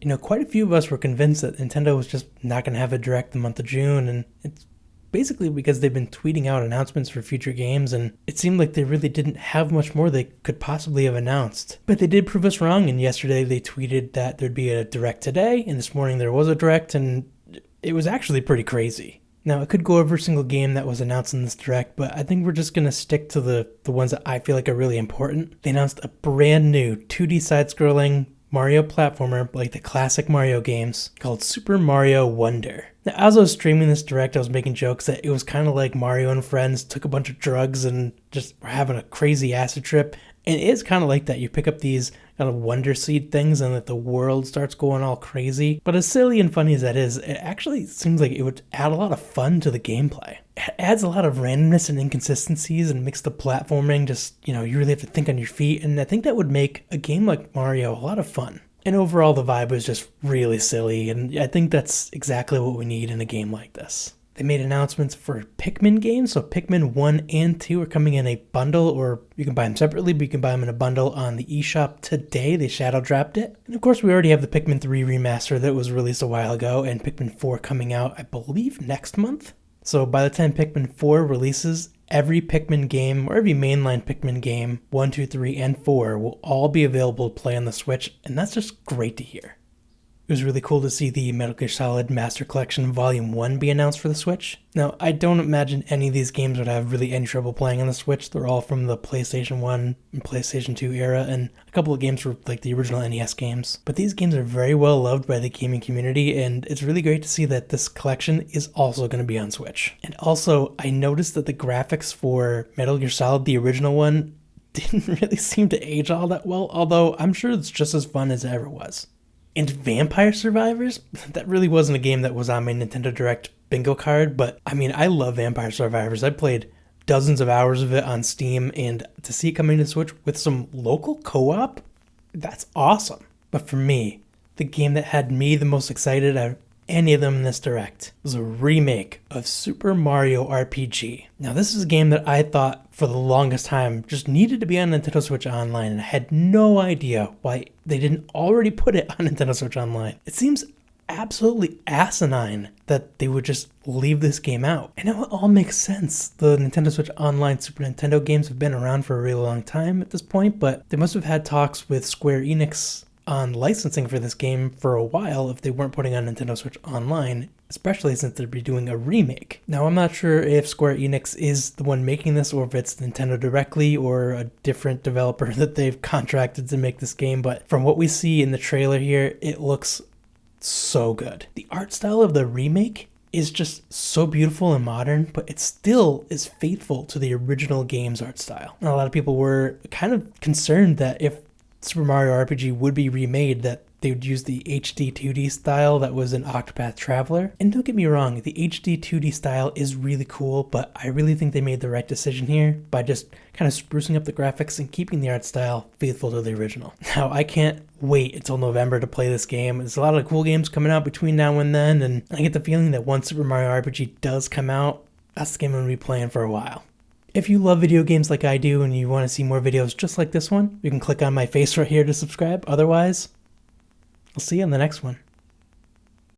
You know, quite a few of us were convinced that Nintendo was just not going to have a direct the month of June, and it's basically because they've been tweeting out announcements for future games, and it seemed like they really didn't have much more they could possibly have announced. But they did prove us wrong, and yesterday they tweeted that there'd be a direct today, and this morning there was a direct, and it was actually pretty crazy. Now, I could go over a single game that was announced in this direct, but I think we're just going to stick to the ones that I feel like are really important. They announced a brand new 2D side-scrolling Mario platformer like the classic Mario games called Super Mario Wonder. Now, as I was streaming this direct, I was making jokes that it was kind of like Mario and friends took a bunch of drugs and just were having a crazy acid trip. And it is kind of like that. You pick up these kind of wonder seed things and that the world starts going all crazy. But as silly and funny as that is, it actually seems like it would add a lot of fun to the gameplay. It adds a lot of randomness and inconsistencies and makes the platforming just, you really have to think on your feet. And I think that would make a game like Mario a lot of fun. And overall, the vibe was just really silly. And I think that's exactly what we need in a game like this. They made announcements for Pikmin games, so Pikmin 1 and 2 are coming in a bundle, or you can buy them separately, but you can buy them in a bundle on the eShop today. They shadow dropped it. And of course, we already have the Pikmin 3 remaster that was released a while ago, and Pikmin 4 coming out, I believe, next month. So by the time Pikmin 4 releases, every Pikmin game, or every mainline Pikmin game, 1, 2, 3, and 4, will all be available to play on the Switch, and that's just great to hear. It was really cool to see the Metal Gear Solid Master Collection Volume 1 be announced for the Switch. Now, I don't imagine any of these games would have really any trouble playing on the Switch. They're all from the PlayStation 1 and PlayStation 2 era, and a couple of games were like the original NES games. But these games are very well loved by the gaming community, and it's really great to see that this collection is also going to be on Switch. And also, I noticed that the graphics for Metal Gear Solid, the original one, didn't really seem to age all that well, although I'm sure it's just as fun as it ever was. And Vampire Survivors, that really wasn't a game that was on my Nintendo Direct bingo card, but I mean, I love Vampire Survivors. I played dozens of hours of it on Steam, and to see it coming to Switch with some local co-op, that's awesome. But for me, the game that had me the most excited out of any of them in this Direct was a remake of Super Mario RPG. Now, this is a game that I thought for the longest time just needed to be on Nintendo Switch Online, and I had no idea why they didn't already put it on Nintendo Switch Online. It seems absolutely asinine that they would just leave this game out. I know it all makes sense. The Nintendo Switch Online Super Nintendo games have been around for a really long time at this point, but they must have had talks with Square Enix on licensing for this game for a while if they weren't putting on Nintendo Switch Online, especially since they'd be doing a remake. Now, I'm not sure if Square Enix is the one making this or if it's Nintendo directly or a different developer that they've contracted to make this game, but from what we see in the trailer here, it looks so good. The art style of the remake is just so beautiful and modern, but it still is faithful to the original game's art style. And a lot of people were kind of concerned that if Super Mario RPG would be remade, that they would use the HD 2D style that was in Octopath Traveler. And don't get me wrong, the HD 2D style is really cool, but I really think they made the right decision here by just kind of sprucing up the graphics and keeping the art style faithful to the original. Now, I can't wait until November to play this game. There's a lot of cool games coming out between now and then, and I get the feeling that once Super Mario RPG does come out, that's the game I'm going to be playing for a while. If you love video games like I do and you want to see more videos just like this one, you can click on my face right here to subscribe. Otherwise, I'll see you in the next one.